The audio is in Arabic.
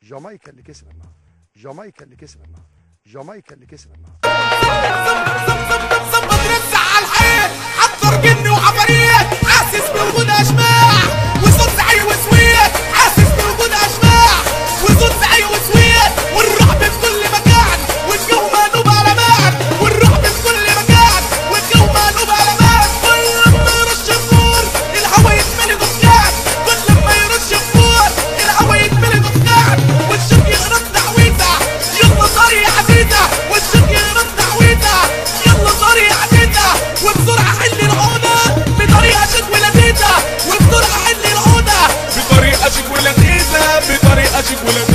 جامايكا اللي كسب النهارده، جامايكا اللي كسب النهارده، جامايكا اللي كسب النهارده. ظبط رزع على الحيط، حضر جن وعفاريت، حاسس بوجود اشباح وصوت زعيق وسويت، حاسس بوجود اشباح وصوت زعيق وسويت، والرعب في كل مكان والجو مقلوب على مان، والرعب في كل مكان والجو مقلوب على مان. كل ما يرش النور الهوا يتملي دخان، كل ما يرش النور الهوا يتملي دخان، والشوك يغرق تعويذه يلا صار يا عزيزه، والشوك يغرق تعويذه يلا صار يا عزيزه، وبسرعه حل العقده بطريقه شيك ولذيذه، وبسرعه حل العقده بطريقه شيك ولذيذه، بطريقه شيك ولذيذه.